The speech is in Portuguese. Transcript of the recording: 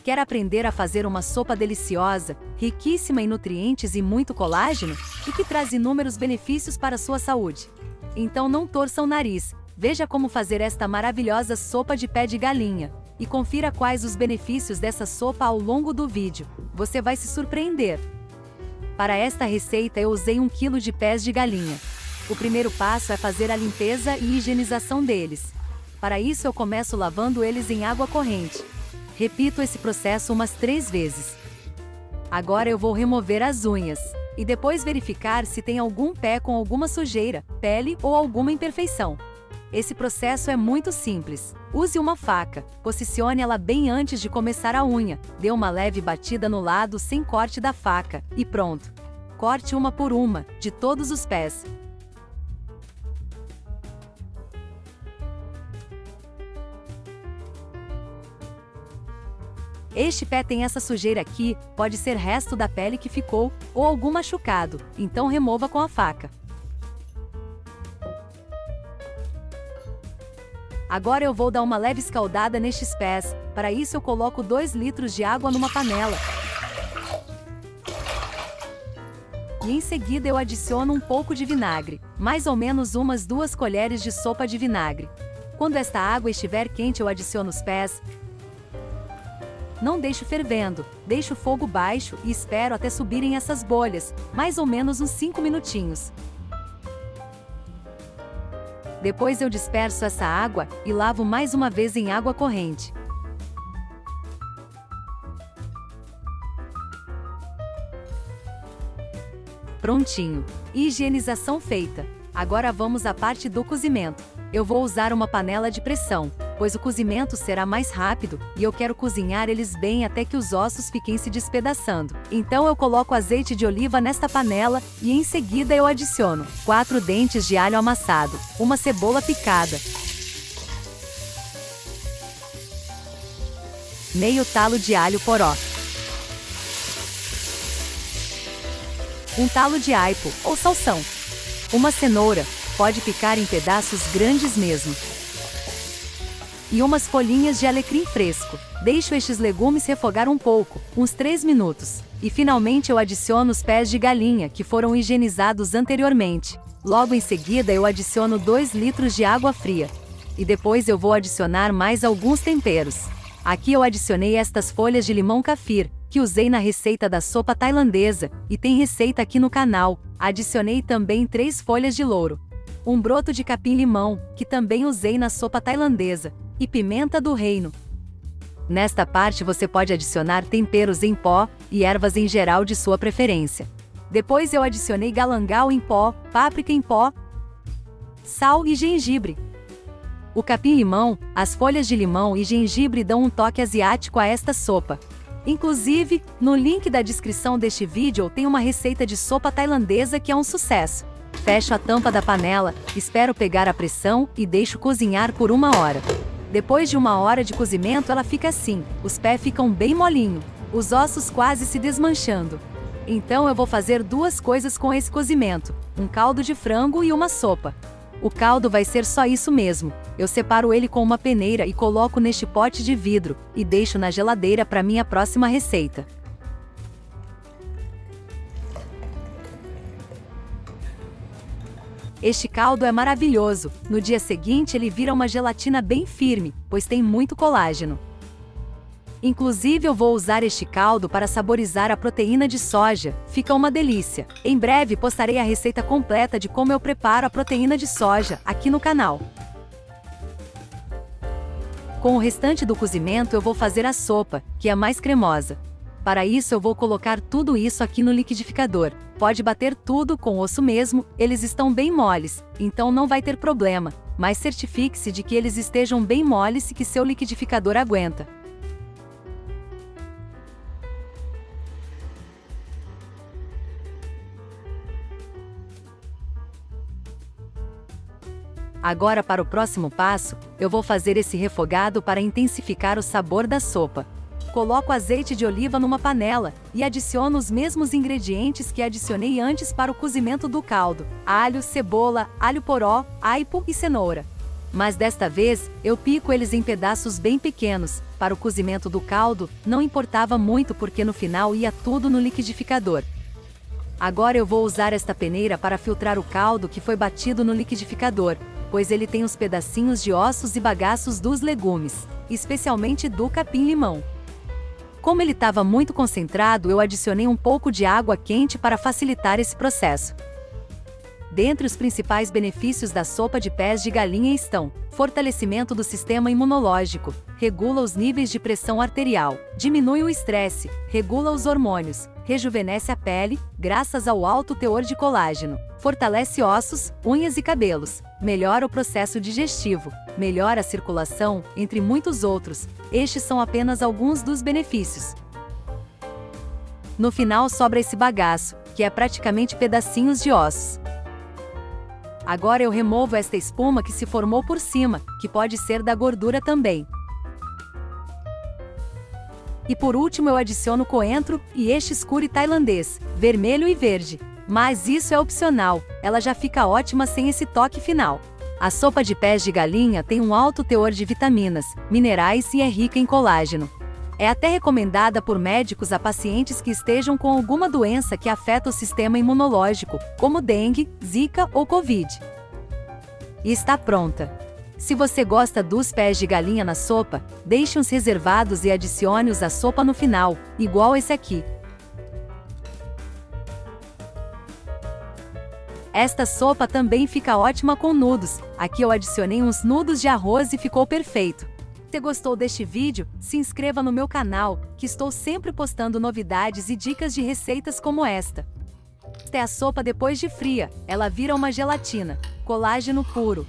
Quer aprender a fazer uma sopa deliciosa, riquíssima em nutrientes e muito colágeno, e que traz inúmeros benefícios para a sua saúde? Então não torça o nariz, veja como fazer esta maravilhosa sopa de pé de galinha, e confira quais os benefícios dessa sopa ao longo do vídeo. Você vai se surpreender. Para esta receita eu usei 1 kg de pés de galinha. O primeiro passo é fazer a limpeza e higienização deles. Para isso eu começo lavando eles em água corrente. Repito esse processo umas 3 vezes. Agora eu vou remover as unhas, e depois verificar se tem algum pé com alguma sujeira, pele ou alguma imperfeição. Esse processo é muito simples. Use uma faca, posicione ela bem antes de começar a unha, dê uma leve batida no lado sem corte da faca, e pronto. Corte uma por uma, de todos os pés. Este pé tem essa sujeira aqui, pode ser resto da pele que ficou, ou algum machucado, então remova com a faca. Agora eu vou dar uma leve escaldada nestes pés, para isso eu coloco 2 litros de água numa panela. E em seguida eu adiciono um pouco de vinagre, mais ou menos umas 2 colheres de sopa de vinagre. Quando esta água estiver quente eu adiciono os pés. Não deixo fervendo, deixo o fogo baixo e espero até subirem essas bolhas, mais ou menos uns 5 minutinhos. Depois eu disperso essa água e lavo mais uma vez em água corrente. Prontinho! Higienização feita. Agora vamos à parte do cozimento. Eu vou usar uma panela de pressão, pois o cozimento será mais rápido, e eu quero cozinhar eles bem até que os ossos fiquem se despedaçando. Então eu coloco azeite de oliva nesta panela, e em seguida eu adiciono 4 dentes de alho amassado, uma cebola picada, meio talo de alho poró, um talo de aipo, ou salsão, uma cenoura, pode picar em pedaços grandes mesmo, e umas folhinhas de alecrim fresco. Deixo estes legumes refogar um pouco, uns 3 minutos. E finalmente eu adiciono os pés de galinha que foram higienizados anteriormente. Logo em seguida eu adiciono 2 litros de água fria. E depois eu vou adicionar mais alguns temperos. Aqui eu adicionei estas folhas de limão kaffir, que usei na receita da sopa tailandesa, e tem receita aqui no canal. Adicionei também 3 folhas de louro, um broto de capim-limão, que também usei na sopa tailandesa, e pimenta do reino. Nesta parte você pode adicionar temperos em pó e ervas em geral de sua preferência. Depois eu adicionei galangal em pó, páprica em pó, sal e gengibre. O capim-limão, as folhas de limão e gengibre dão um toque asiático a esta sopa. Inclusive, no link da descrição deste vídeo tem uma receita de sopa tailandesa que é um sucesso. Fecho a tampa da panela, espero pegar a pressão e deixo cozinhar por 1 hora. Depois de 1 hora de cozimento ela fica assim, os pés ficam bem molinho, os ossos quase se desmanchando. Então eu vou fazer 2 coisas com esse cozimento, um caldo de frango e uma sopa. O caldo vai ser só isso mesmo, eu separo ele com uma peneira e coloco neste pote de vidro, e deixo na geladeira para minha próxima receita. Este caldo é maravilhoso, no dia seguinte ele vira uma gelatina bem firme, pois tem muito colágeno. Inclusive eu vou usar este caldo para saborizar a proteína de soja, fica uma delícia. Em breve postarei a receita completa de como eu preparo a proteína de soja, aqui no canal. Com o restante do cozimento eu vou fazer a sopa, que é mais cremosa. Para isso eu vou colocar tudo isso aqui no liquidificador. Pode bater tudo com osso mesmo, eles estão bem moles, então não vai ter problema, mas certifique-se de que eles estejam bem moles e que seu liquidificador aguenta. Agora para o próximo passo, eu vou fazer esse refogado para intensificar o sabor da sopa. Coloco azeite de oliva numa panela e adiciono os mesmos ingredientes que adicionei antes para o cozimento do caldo: alho, cebola, alho poró, aipo e cenoura. Mas desta vez, eu pico eles em pedaços bem pequenos, Para o cozimento do caldo, não importava muito porque no final ia tudo no liquidificador. Agora eu vou usar esta peneira para filtrar o caldo que foi batido no liquidificador, pois ele tem os pedacinhos de ossos e bagaços dos legumes, especialmente do capim-limão. Como ele estava muito concentrado, eu adicionei um pouco de água quente para facilitar esse processo. Dentre os principais benefícios da sopa de pés de galinha estão: fortalecimento do sistema imunológico, regula os níveis de pressão arterial, diminui o estresse, regula os hormônios, rejuvenesce a pele, graças ao alto teor de colágeno, fortalece ossos, unhas e cabelos, melhora o processo digestivo, melhora a circulação, entre muitos outros. Estes são apenas alguns dos benefícios. No final sobra esse bagaço, que é praticamente pedacinhos de ossos. Agora eu removo esta espuma que se formou por cima, que pode ser da gordura também. E por último eu adiciono coentro e este curry tailandês, vermelho e verde. Mas isso é opcional, ela já fica ótima sem esse toque final. A sopa de pés de galinha tem um alto teor de vitaminas, minerais e é rica em colágeno. É até recomendada por médicos a pacientes que estejam com alguma doença que afeta o sistema imunológico, como dengue, zika ou covid. E está pronta! Se você gosta dos pés de galinha na sopa, deixe uns reservados e adicione-os à sopa no final, igual esse aqui. Esta sopa também fica ótima com nudos. Aqui eu adicionei uns nudos de arroz e ficou perfeito. Se gostou deste vídeo, se inscreva no meu canal, que estou sempre postando novidades e dicas de receitas como esta. Esta é a sopa depois de fria, ela vira uma gelatina, colágeno puro.